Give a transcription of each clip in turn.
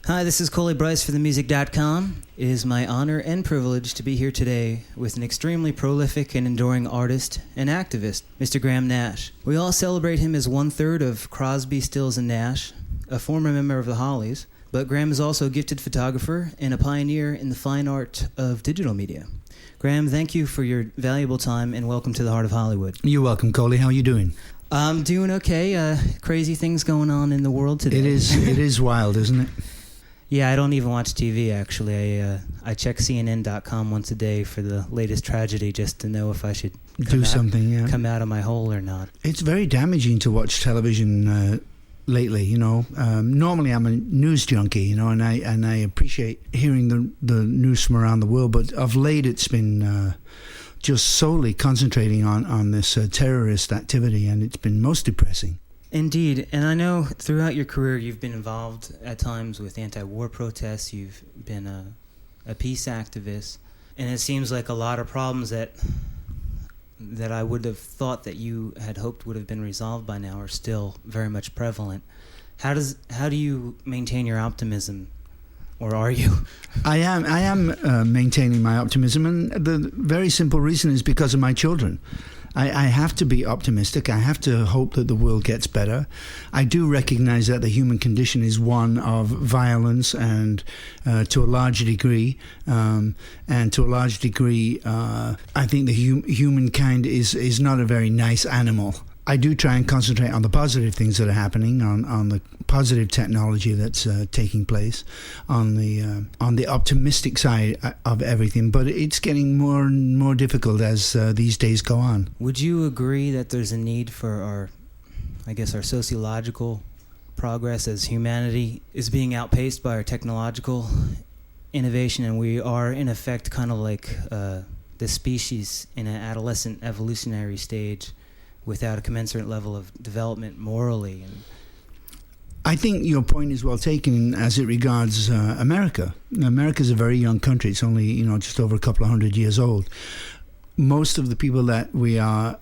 Hi, this is Coley Bryce for themusic.com. It is my honor and privilege to be here today with an extremely prolific and enduring artist and activist, Mr. Graham Nash. We all celebrate him as one-third of Crosby, Stills, and Nash, a former member of the Hollies, but Graham is also a gifted photographer and a pioneer in the fine art of digital media. Graham, thank you for your valuable time and welcome to the Heart of Hollywood. You're welcome, Coley. How are you doing? I'm doing okay. Crazy things going on in the world today. It is wild, isn't it? Yeah, I don't even watch TV, actually. I check CNN.com once a day for the latest tragedy just to know if I should come out of my hole or not. It's very damaging to watch television lately, you know. Normally I'm a news junkie, you know, and I appreciate hearing the news from around the world, but of late it's been just solely concentrating on this terrorist activity, and it's been most depressing. Indeed, and I know throughout your career you've been involved at times with anti-war protests, you've been a peace activist, and it seems like a lot of problems that I would have thought that you had hoped would have been resolved by now are still very much prevalent. How do you maintain your optimism, or are you? I am maintaining my optimism, and the very simple reason is because of my children. I have to be optimistic. I have to hope that the world gets better. I do recognize that the human condition is one of violence, and to a large degree, I think the humankind is not a very nice animal. I do try and concentrate on the positive things that are happening, on the positive technology that's taking place, on the optimistic side of everything. But it's getting more and more difficult as these days go on. Would you agree that there's a need for our sociological progress, as humanity is being outpaced by our technological innovation, and we are in effect kind of like the species in an adolescent evolutionary stage, without a commensurate level of development morally? And I think your point is well taken as it regards America. America's a very young country. It's only just over a couple of 100 years old. Most of the people that we are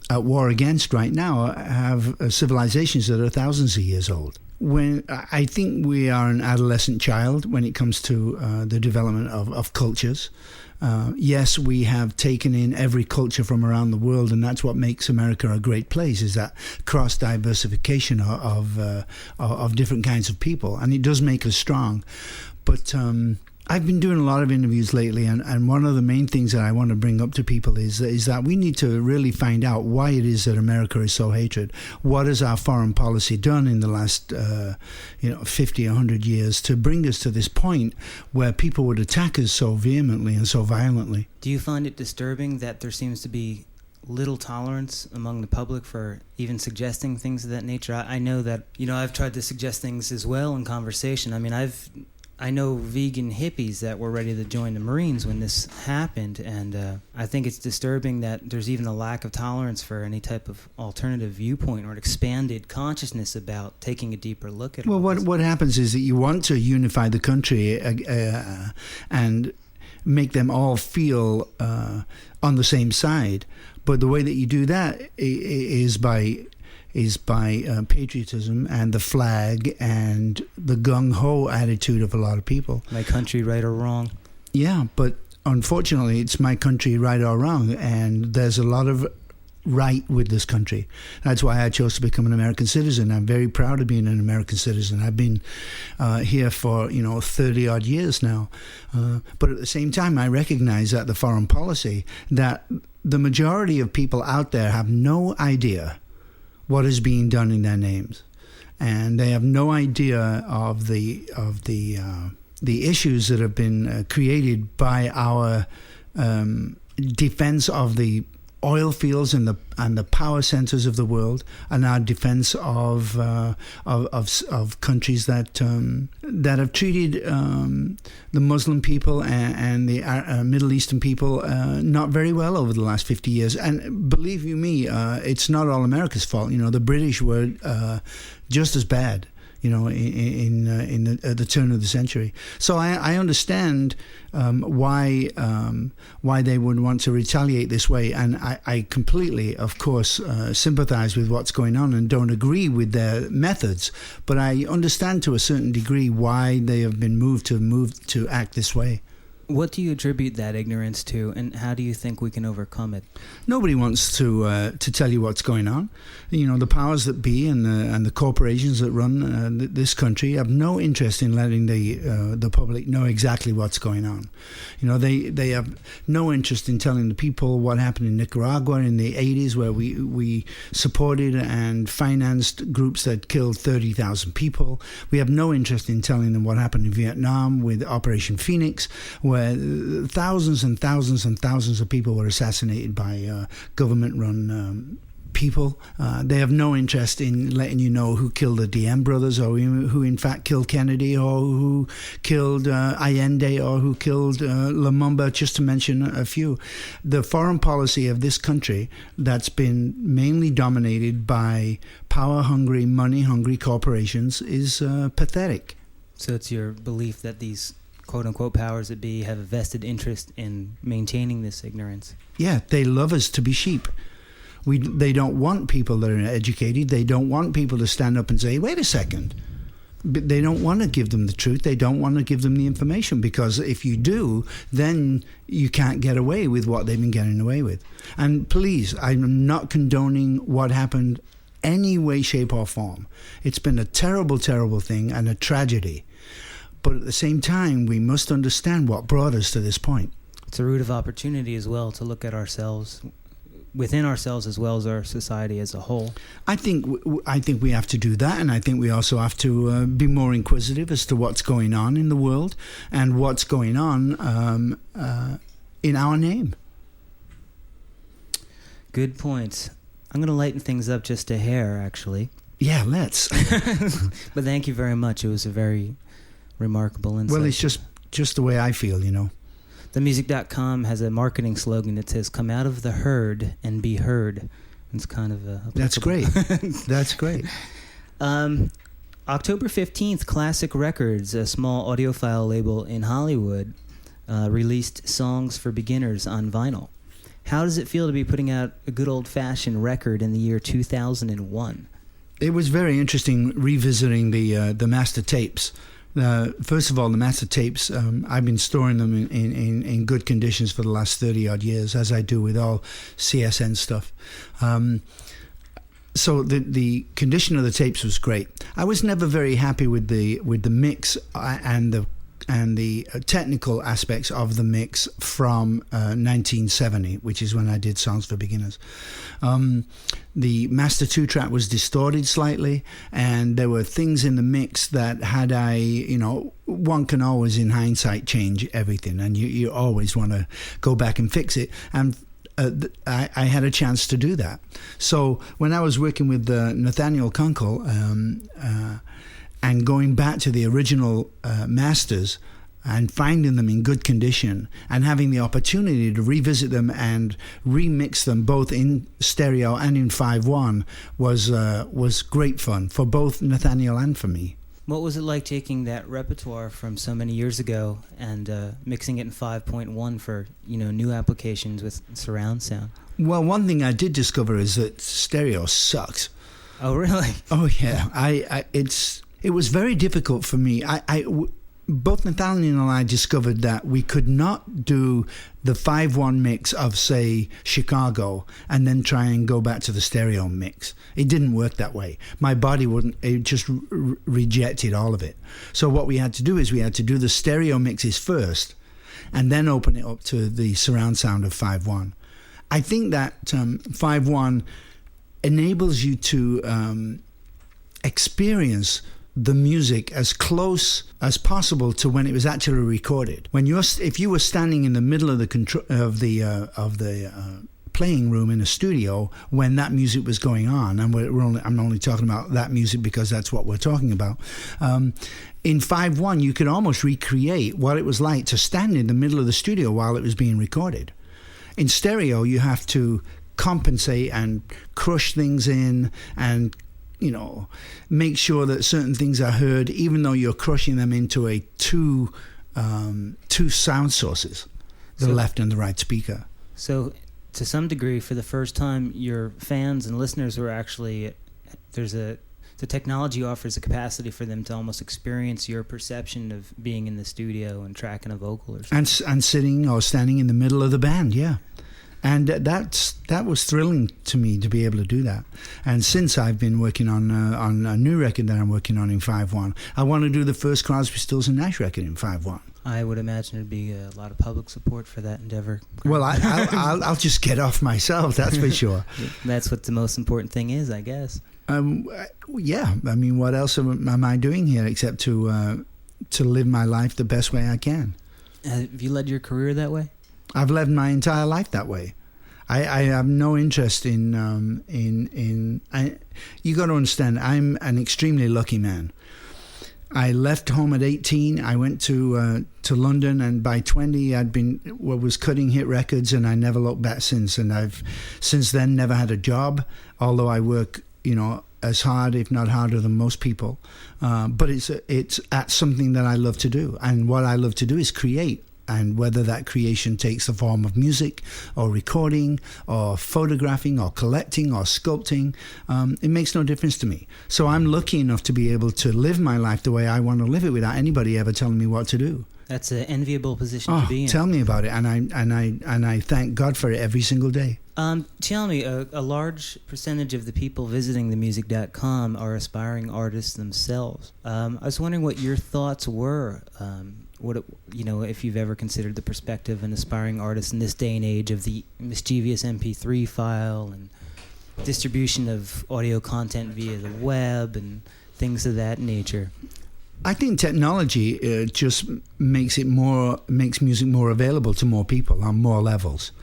at war against right now have civilizations that are thousands of years old. When I think we are an adolescent child when it comes to the development of cultures. Yes, we have taken in every culture from around the world, and that's what makes America a great place, is that cross-diversification of different kinds of people, and it does make us strong. But I've been doing a lot of interviews lately, and one of the main things that I want to bring up to people is that we need to really find out why it is that America is so hated. What has our foreign policy done in the last 50, 100 years to bring us to this point where people would attack us so vehemently and so violently? Do you find it disturbing that there seems to be little tolerance among the public for even suggesting things of that nature? I know that, I've tried to suggest things as well in conversation. I mean, I know vegan hippies that were ready to join the Marines when this happened, and I think it's disturbing that there's even a lack of tolerance for any type of alternative viewpoint or an expanded consciousness about taking a deeper look at it. Well, what happens is that you want to unify the country and make them all feel on the same side, but the way that you do that is by patriotism and the flag and the gung-ho attitude of a lot of people. My country, right or wrong. Yeah, but unfortunately, it's my country, right or wrong, and there's a lot of right with this country. That's why I chose to become an American citizen. I'm very proud of being an American citizen. I've been here for 30-odd years now. But at the same time, I recognize that the foreign policy, that the majority of people out there have no idea what is being done in their names, and they have no idea of the issues that have been created by our defense of the oil fields and the power centers of the world, and our defense of countries that have treated the Muslim people and the Middle Eastern people not very well over the last 50 years. And believe you me, it's not all America's fault. The British were just as bad. at the turn of the century. So I understand why they would want to retaliate this way, and I completely, of course, sympathize with what's going on and don't agree with their methods, but I understand to a certain degree why they have been moved to act this way. What do you attribute that ignorance to, and how do you think we can overcome it? Nobody wants to tell you what's going on. The powers that be and the corporations that run this country have no interest in letting the public know exactly what's going on. They have no interest in telling the people what happened in Nicaragua in the 80s, where we supported and financed groups that killed 30,000 people. We have no interest in telling them what happened in Vietnam with Operation Phoenix, where thousands and thousands and thousands of people were assassinated by government-run people. They have no interest in letting you know who killed the DM brothers, or who in fact killed Kennedy, or who killed Allende, or who killed Lumumba, just to mention a few. The foreign policy of this country that's been mainly dominated by power-hungry, money-hungry corporations is pathetic. So it's your belief that these quote-unquote powers that be have a vested interest in maintaining this ignorance? Yeah, they love us to be sheep. They don't want people that are educated. They don't want people to stand up and say, wait a second. But they don't want to give them the truth. They don't want to give them the information, because if you do, then you can't get away with what they've been getting away with. And please, I'm not condoning what happened any way, shape or form. It's been a terrible, terrible thing and a tragedy. But at the same time, we must understand what brought us to this point. It's a root of opportunity as well to look at ourselves, within ourselves as well as our society as a whole. I think we have to do that, and I think we also have to be more inquisitive as to what's going on in the world and what's going on in our name. Good points. I'm going to lighten things up just a hair, actually. Yeah, let's. But thank you very much. It was a very remarkable insight. Well, it's just the way I feel, TheMusic.com has a marketing slogan that says, "Come out of the herd and be heard." It's kind of That's great. That's great. October 15th, Classic Records, a small audiophile label in Hollywood, released Songs for Beginners on vinyl. How does it feel to be putting out a good old-fashioned record in the year 2001? It was very interesting revisiting the master tapes. First of all, the master tapes, I've been storing them in good conditions for the last 30-odd years, as I do with all CSN stuff. So the condition of the tapes was great. I was never very happy with the mix and the technical aspects of the mix from 1970, which is when I did Songs for Beginners. The Master 2 track was distorted slightly, and there were things in the mix that one can always in hindsight change everything, and you always want to go back and fix it. And I had a chance to do that. So when I was working with Nathaniel Kunkel, and going back to the original masters and finding them in good condition and having the opportunity to revisit them and remix them both in stereo and in 5.1 was great fun for both Nathaniel and for me. What was it like taking that repertoire from so many years ago and mixing it in 5.1 for new applications with surround sound? Well, one thing I did discover is that stereo sucks. Oh, really? Oh, yeah. It was very difficult for me. Both Nathaniel and I discovered that we could not do the 5.1 mix of, say, Chicago and then try and go back to the stereo mix. It didn't work that way. My body it just rejected all of it. So what we had to do is we had to do the stereo mixes first and then open it up to the surround sound of 5.1. I think that 5.1 enables you to experience the music as close as possible to when it was actually recorded. If you were standing in the middle of the playing room in a studio when that music was going on, and I'm only talking about that music because that's what we're talking about. In 5.1, you could almost recreate what it was like to stand in the middle of the studio while it was being recorded. In stereo, you have to compensate and crush things in and make sure that certain things are heard, even though you're crushing them into two sound sources, the left and the right speaker. So, to some degree, for the first time, your fans and listeners were actually the technology offers a capacity for them to almost experience your perception of being in the studio and tracking a vocal or something. And sitting or standing in the middle of the band, yeah. And that was thrilling to me to be able to do that. And since I've been working on a new record that I'm working on in 5/1, I want to do the first Crosby, Stills and Nash record in 5/1. I would imagine there'd be a lot of public support for that endeavor. Well, I'll just get off myself, that's for sure. That's what the most important thing is, I guess. Yeah. I mean, what else am I doing here except to live my life the best way I can? Have you led your career that way? I've led my entire life that way. I have no interest in you got to understand, I'm an extremely lucky man. I left home at 18. I went to London, and by 20, was cutting hit records, and I never looked back since. And I've since then never had a job, although I work, as hard, if not harder, than most people. But it's at something that I love to do, and what I love to do is create. And whether that creation takes the form of music or recording or photographing or collecting or sculpting, it makes no difference to me. So I'm lucky enough to be able to live my life the way I want to live it without anybody ever telling me what to do. That's an enviable position to be in. Tell me about it, and I thank God for it every single day. Tell me, a large percentage of the people visiting themusic.com are aspiring artists themselves. I was wondering what your thoughts were. If you've ever considered the perspective of an aspiring artist in this day and age of the mischievous MP3 file and distribution of audio content via the web and things of that nature. I think technology just makes music more available to more people on more levels.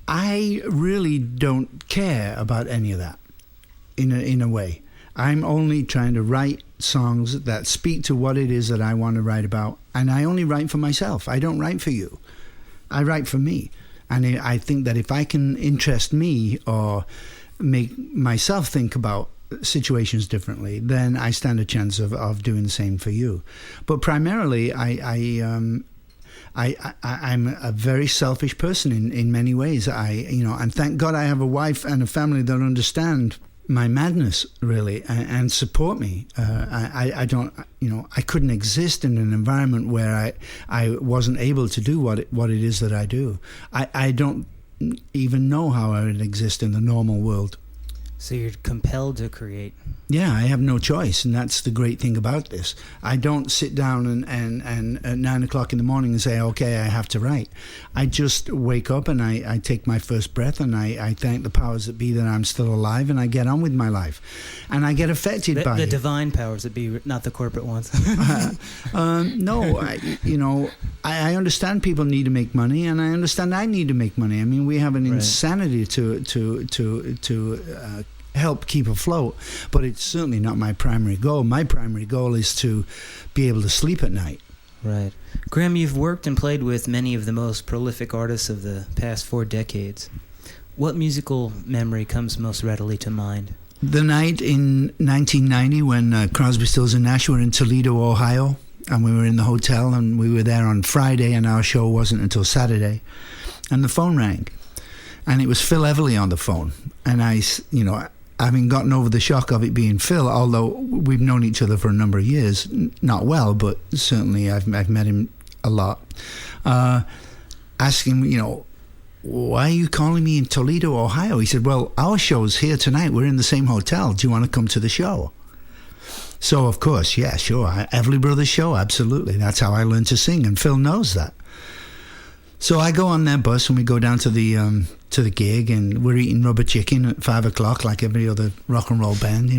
I really don't care about any of that in a way. I'm only trying to write songs that speak to what it is that I want to write about, and I only write for myself. I don't write for you. I write for me. And I think that if I can interest me or make myself think about situations differently, then I stand a chance of doing the same for you. But primarily, I'm a very selfish person in many ways. And thank God I have a wife and a family that understand my madness, really, and support me. I couldn't exist in an environment where I wasn't able to do what it is that I do. I don't even know how I would exist in the normal world. So you're compelled to create. Yeah, I have no choice, and that's the great thing about this. I don't sit down and at 9 o'clock in the morning and say, okay, I have to write. I just wake up and I take my first breath, and I thank the powers that be that I'm still alive, and I get on with my life. And I get affected by the it. divine powers that be, not the corporate ones. No, I understand people need to make money, and I understand I need to make money. I mean, we have an insanity to help keep afloat, but it's certainly not my primary goal. My primary goal is to be able to sleep at night. Right. Graham, you've worked and played with many of the most prolific artists of the past 4 decades. What musical memory comes most readily to mind? The night in 1990 when Crosby, Stills and Nash were in Toledo, Ohio, and we were in the hotel, and we were there on Friday, and our show wasn't until Saturday, and the phone rang, and it was Phil Everly on the phone, and having gotten over the shock of it being Phil, although we've known each other for a number of years, not well, but certainly I've met him a lot, asking, why are you calling me in Toledo, Ohio? He said, well, our show's here tonight. We're in the same hotel. Do you want to come to the show? So, of course, yeah, sure. Everly Brothers show, absolutely. That's how I learned to sing, and Phil knows that. So I go on their bus, and we go down to the gig, and we're eating rubber chicken at 5 o'clock like every other rock and roll band,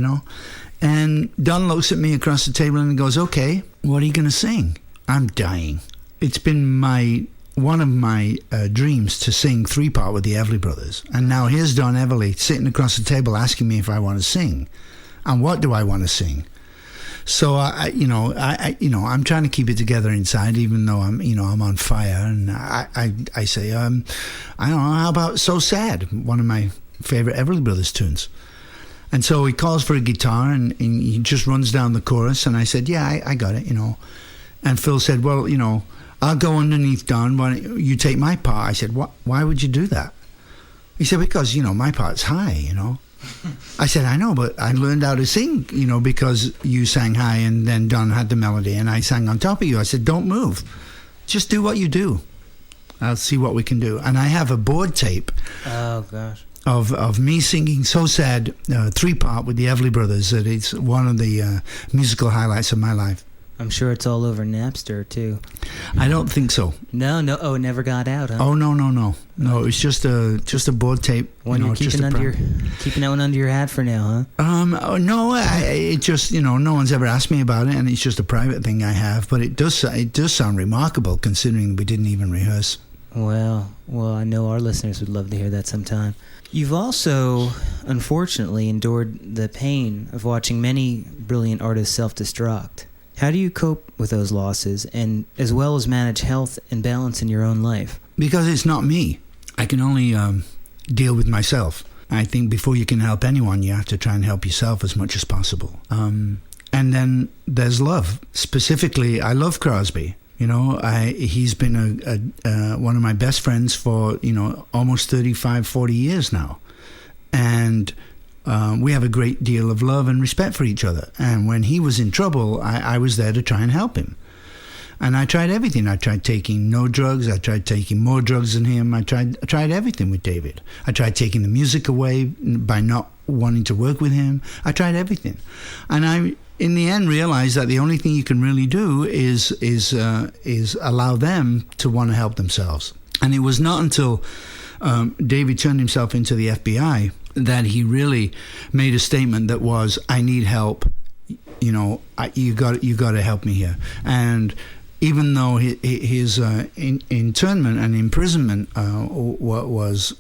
And Don looks at me across the table and goes, okay, what are you going to sing? I'm dying. It's been one of my dreams to sing 3-part with the Everly Brothers. And now here's Don Everly sitting across the table asking me if I want to sing. And what do I want to sing? So I'm trying to keep it together inside, even though I'm on fire. And I say, I don't know, how about So Sad, one of my favorite Everly Brothers tunes. And so he calls for a guitar, and he just runs down the chorus. And I said, yeah, I got it, And Phil said, well, I'll go underneath Don. Why don't you take my part? I said, why would you do that? He said, because, my part's high, I said, I know, but I learned how to sing, because you sang high and then Don had the melody and I sang on top of you. I said, don't move. Just do what you do. I'll see what we can do. And I have a board tape. Oh, gosh. Of me singing So Sad, 3-part with the Everly Brothers. That it's one of the musical highlights of my life. I'm sure it's all over Napster, too. I don't think so. No. Oh, it never got out, huh? Oh, no. No, it was just a board tape. One you're keeping that one under your hat for now, huh? No, it just, no one's ever asked me about it, and it's just a private thing I have. But it does sound remarkable, considering we didn't even rehearse. Well, I know our listeners would love to hear that sometime. You've also, unfortunately, endured the pain of watching many brilliant artists self-destruct. How do you cope with those losses, and as well as manage health and balance in your own life? Because it's not me. I can only deal with myself. I think before you can help anyone, you have to try and help yourself as much as possible. And then there's love. Specifically, I love Crosby. He's been one of my best friends for, almost 35, 40 years now. And we have a great deal of love and respect for each other. And when he was in trouble, I was there to try and help him. And I tried everything. I tried taking no drugs. I tried taking more drugs than him. I tried everything with David. I tried taking the music away by not wanting to work with him. I tried everything. And I, in the end, realized that the only thing you can really do is allow them to want to help themselves. And it was not until David turned himself into the FBI that he really made a statement that was, I need help. You got to help me here. And even though his internment and imprisonment was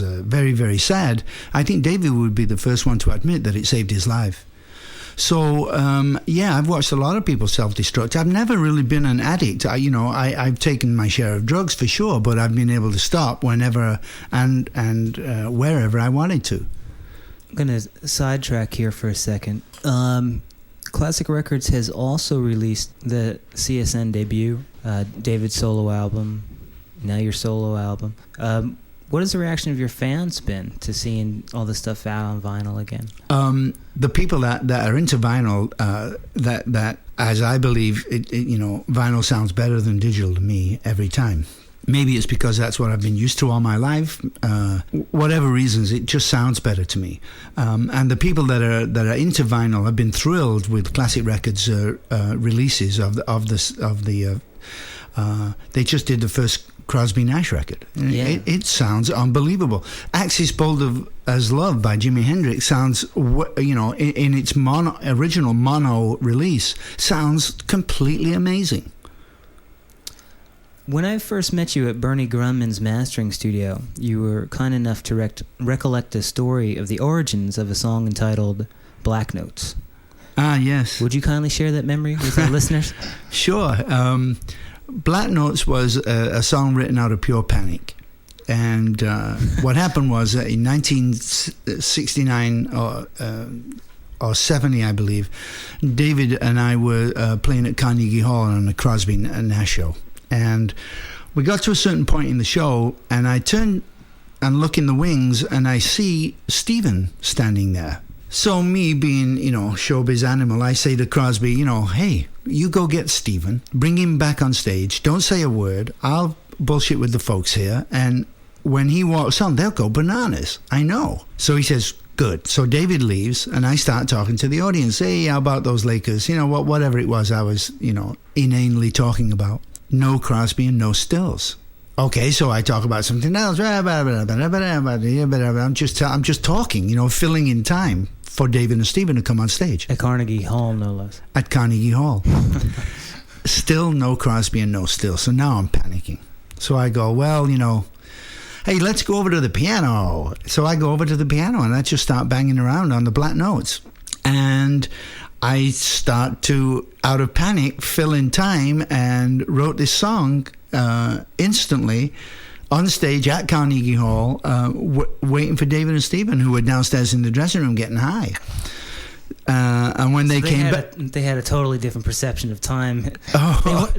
very, very sad, I think David would be the first one to admit that it saved his life. So, I've watched a lot of people self-destruct. I've never really been an addict. I've taken my share of drugs for sure, but I've been able to stop whenever and wherever I wanted to. I'm going to sidetrack here for a second. Classic Records has also released the CSN debut, David's solo album, now your solo album. What has the reaction of your fans been to seeing all this stuff out on vinyl again? The people that are into vinyl, that as I believe, vinyl sounds better than digital to me every time. Maybe it's because that's what I've been used to all my life. Whatever reasons, it just sounds better to me. And the people that are into vinyl have been thrilled with Classic Records releases of the. They just did the first Crosby Nash record. Yeah. It sounds unbelievable. Axis Bold as Love by Jimi Hendrix sounds, in its original mono release, sounds completely amazing. When I first met you at Bernie Grumman's mastering studio, you were kind enough to recollect a story of the origins of a song entitled Black Notes. Ah, yes. Would you kindly share that memory with our listeners? Sure. Black Notes was a song written out of pure panic. And what happened was that in 1969 or 70, I believe, David and I were playing at Carnegie Hall on a Crosby Nash show. And we got to a certain point in the show, and I turn and look in the wings, and I see Stephen standing there. So me being, showbiz animal, I say to Crosby, hey, you go get Stephen, bring him back on stage, don't say a word, I'll bullshit with the folks here, and when he walks on, they'll go bananas. I know. So he says, good. So David leaves, and I start talking to the audience. Hey, how about those Lakers? Whatever it was I was, inanely talking about. No Crosby and no stills. Okay, so I talk about something else. I'm just talking, filling in time for David and Stephen to come on stage. At Carnegie Hall, no less. At Carnegie Hall. Still no Crosby and no stills. So now I'm panicking. So I go, hey, let's go over to the piano. So I go over to the piano and I just start banging around on the Black Notes. And I start to, out of panic, fill in time and wrote this song instantly on stage at Carnegie Hall, waiting for David and Stephen, who were downstairs in the dressing room getting high. And when they came back, they had a totally different perception of time. Oh,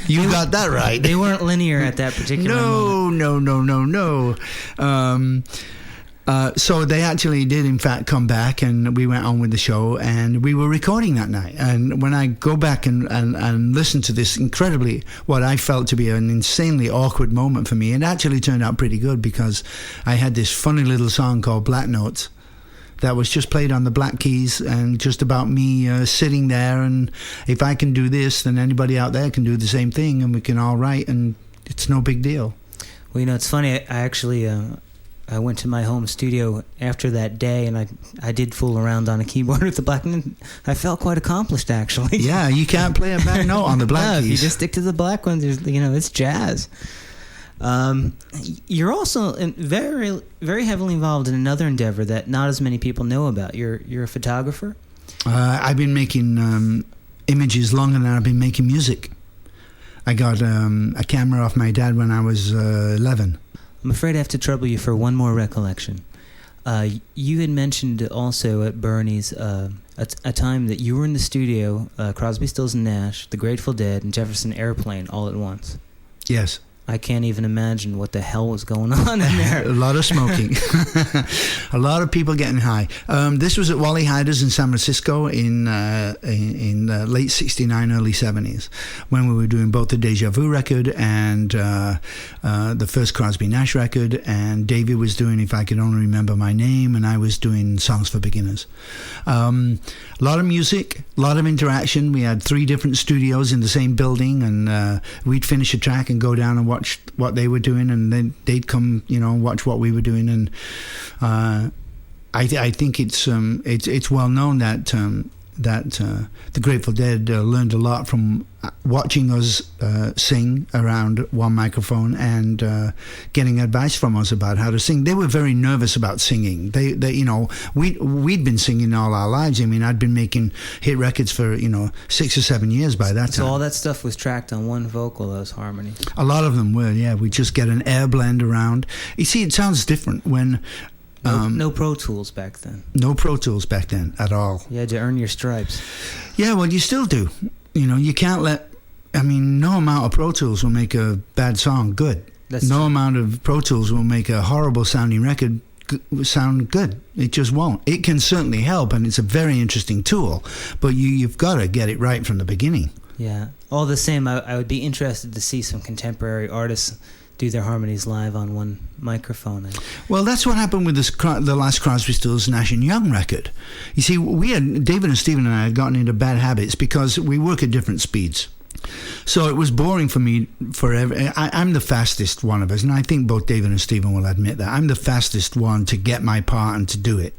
you got that right. They weren't linear at that particular moment. No. So they actually did, in fact, come back, and we went on with the show, and we were recording that night. And when I go back and listen to this incredibly, what I felt to be an insanely awkward moment for me, it actually turned out pretty good, because I had this funny little song called Black Notes that was just played on the black keys, and just about me sitting there, and if I can do this, then anybody out there can do the same thing, and we can all write, and it's no big deal. Well, it's funny. I actually... I went to my home studio after that day, and I did fool around on a keyboard with the black, and I felt quite accomplished, actually. Yeah, you can't play a bad note on the black keys. You just stick to the black ones. It's jazz. You're also very, very heavily involved in another endeavor that not as many people know about. You're a photographer. I've been making images longer than I've been making music. I got a camera off my dad when I was 11. I'm afraid I have to trouble you for one more recollection. You had mentioned also at Bernie's a time that you were in the studio, Crosby, Stills and Nash, the Grateful Dead, and Jefferson Airplane all at once. Yes. I can't even imagine what the hell was going on in there. A lot of smoking. A lot of people getting high. This was at Wally Hyder's in San Francisco in late 69, early 70s, when we were doing both the Deja Vu record and the first Crosby Nash record, and David was doing If I Could Only Remember My Name, and I was doing Songs for Beginners. A lot of music, a lot of interaction. We had 3 different studios in the same building, and we'd finish a track and go down and watch what they were doing, and then they'd come, watch what we were doing. And I think it's well known that the Grateful Dead learned a lot from watching us sing around one microphone and getting advice from us about how to sing. They were very nervous about singing. We'd been singing all our lives. I mean, I'd been making hit records for 6 or 7 years by that time. So all that stuff was tracked on one vocal, those harmonies. A lot of them were. Yeah, we just get an air blend around. You see, it sounds different when. No Pro Tools back then. No Pro Tools back then at all. You had to earn your stripes. Yeah, well, you still do. You can't no amount of Pro Tools will make a bad song good. No amount of Pro Tools will make a horrible sounding record sound good. It just won't. It can certainly help, and it's a very interesting tool, but you've got to get it right from the beginning. Yeah. All the same, I would be interested to see some contemporary artists do their harmonies live on one microphone. Well, that's what happened with the last Crosby, Stills, Nash and Young record. You see, David and Stephen and I had gotten into bad habits because we work at different speeds. So it was boring for me forever. I'm the fastest one of us, and I think both David and Stephen will admit that. I'm the fastest one to get my part and to do it,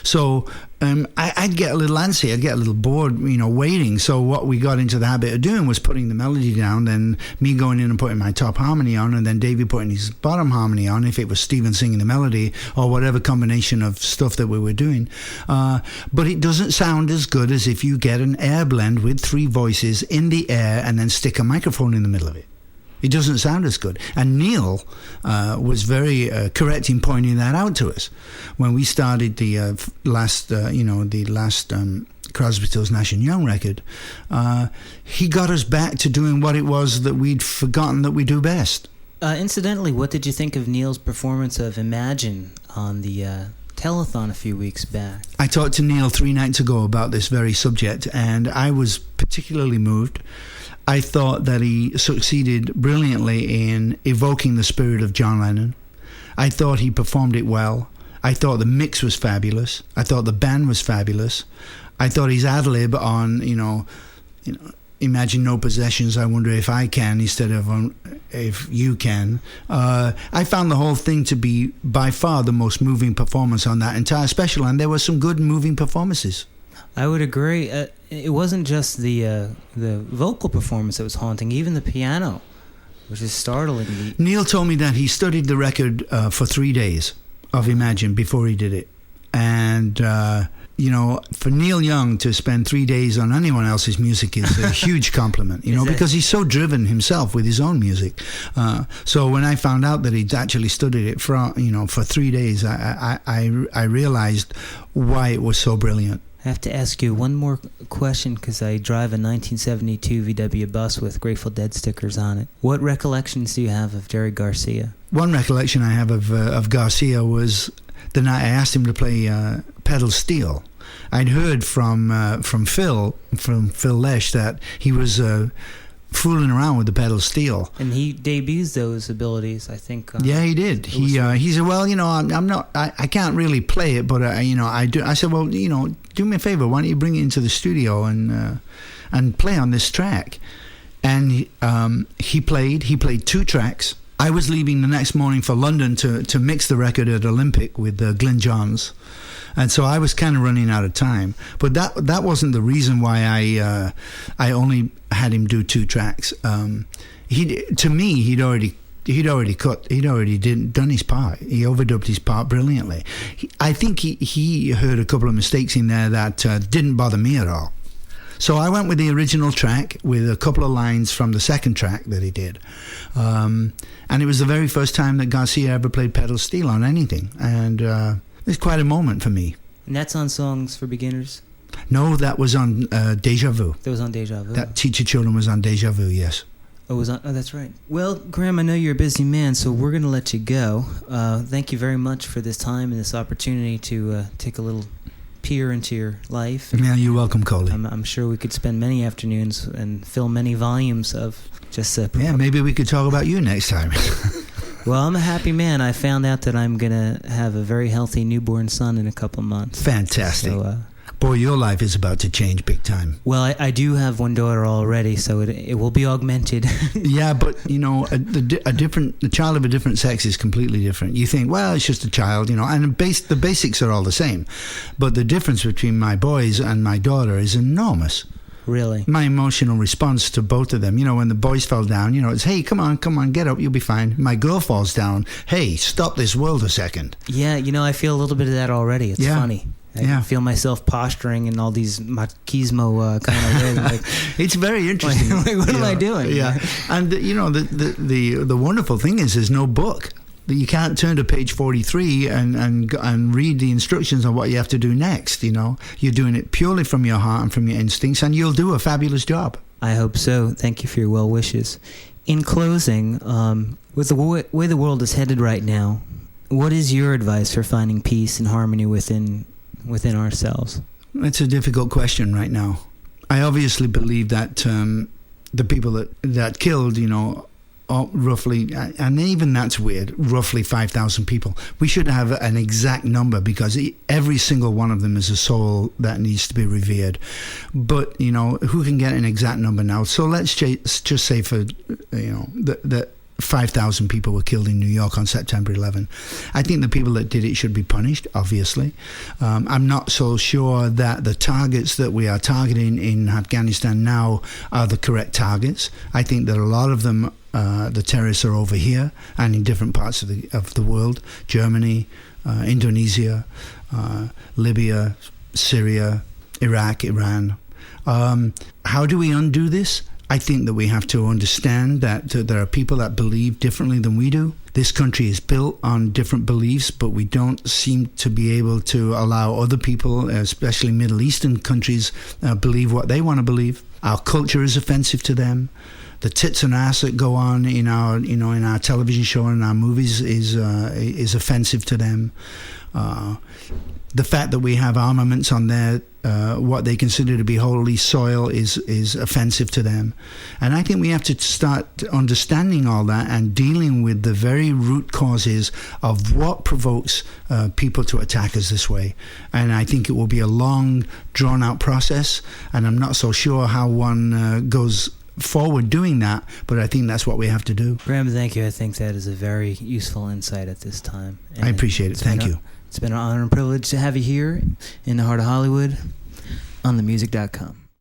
So I'd get a little antsy. I'd get a little bored, waiting. So what we got into the habit of doing was putting the melody down, then me going in and putting my top harmony on, and then David putting his bottom harmony on, if it was Stephen singing the melody, or whatever combination of stuff that we were doing. But it doesn't sound as good as if you get an air blend with 3 voices in the air and then stick a microphone in the middle of it. It doesn't sound as good. And Neil was very correct in pointing that out to us when we started the last Crosby, Stills, Nash and Young record. He got us back to doing what it was that we'd forgotten that we do best. Incidentally, what did you think of Neil's performance of Imagine on the telethon a few weeks back? I talked to Neil 3 nights ago about this very subject, and I was particularly moved. I thought that he succeeded brilliantly in evoking the spirit of John Lennon. I thought he performed it well. I thought the mix was fabulous. I thought the band was fabulous. I thought his ad-lib on, Imagine No Possessions, I Wonder If I Can, instead of If You Can. I found the whole thing to be by far the most moving performance on that entire special, and there were some good moving performances. I would agree. It wasn't just the vocal performance that was haunting, even the piano, which is startling. Neil told me that he studied the record for 3 days of Imagine before he did it. And for Neil Young to spend 3 days on anyone else's music is a huge compliment, because he's so driven himself with his own music. So when I found out that he'd actually studied it for 3 days, I realized why it was so brilliant. I have to ask you one more question because I drive a 1972 VW bus with Grateful Dead stickers on it. What recollections do you have of Jerry Garcia? One recollection I have of Garcia was the night I asked him to play pedal steel. I'd heard from Phil Lesh that he was fooling around with the pedal steel, and he debuts those abilities, I think. Yeah, he did. He said, well, I'm not, I can't really play it, but I do. I said, well, do me a favor, why don't you bring it into the studio and play on this track? And he played 2 tracks. I was leaving the next morning for London to mix the record at Olympic with Glyn Johns. And so I was kind of running out of time, but that wasn't the reason why I only had him do 2 tracks. He'd already done his part. He overdubbed his part brilliantly. I think he heard a couple of mistakes in there that didn't bother me at all. So I went with the original track with a couple of lines from the second track that he did. And it was the very first time that Garcia ever played pedal steel on anything. And it's quite a moment for me. And that's on Songs for Beginners? No, that was on Deja Vu. That was on Deja Vu? That Teach Your Children was on Deja Vu, yes. Oh, that's right. Well, Graham, I know you're a busy man, so we're going to let you go. Thank you very much for this time and this opportunity to take a little peer into your life. Yeah, you're welcome, Coley. I'm sure we could spend many afternoons and fill many volumes of just... yeah, maybe we could talk about you next time. Well, I'm a happy man. I found out that I'm going to have a very healthy newborn son in a couple months. Fantastic. So, boy, your life is about to change big time. Well, I do have one daughter already, so it will be augmented. Yeah, but, the child of a different sex is completely different. You think, well, it's just a child, and the basics are all the same. But the difference between my boys and my daughter is enormous. Really? My emotional response to both of them, when the boys fell down, it's, hey, come on, get up, you'll be fine. My girl falls down, hey, stop this world a second. Yeah, I feel a little bit of that already. It's funny. I feel myself posturing in all these machismo kind of ways. Like, it's very interesting. What am I doing? Yeah, and the wonderful thing is there's no book. You can't turn to page 43 and read the instructions on what you have to do next. You're doing it purely from your heart and from your instincts, and you'll do a fabulous job. I hope so. Thank you for your well wishes. In closing, with the way the world is headed right now, what is your advice for finding peace and harmony within ourselves? It's a difficult question right now. I obviously believe that the people that killed, roughly, and even that's weird, roughly 5,000 people. We should have an exact number because every single one of them is a soul that needs to be revered. But, who can get an exact number now? So let's just say for, that 5,000 people were killed in New York on September 11. I think the people that did it should be punished, obviously. I'm not so sure that the targets that we are targeting in Afghanistan now are the correct targets. I think that a lot of them, the terrorists are over here and in different parts of the world. Germany, Indonesia, Libya, Syria, Iraq, Iran. How do we undo this? I think that we have to understand that there are people that believe differently than we do. This country is built on different beliefs, but we don't seem to be able to allow other people, especially Middle Eastern countries, believe what they want to believe. Our culture is offensive to them. The tits and ass that go on in our television show and our movies is offensive to them. The fact that we have armaments on there, what they consider to be holy soil, is offensive to them. And I think we have to start understanding all that and dealing with the very root causes of what provokes people to attack us this way. And I think it will be a long, drawn-out process, and I'm not so sure how one goes forward doing that, but I think that's what we have to do. Graham, thank you. I think that is a very useful insight at this time. And I appreciate it. Thank you. It's been an honor and privilege to have you here in the heart of Hollywood on themusic.com.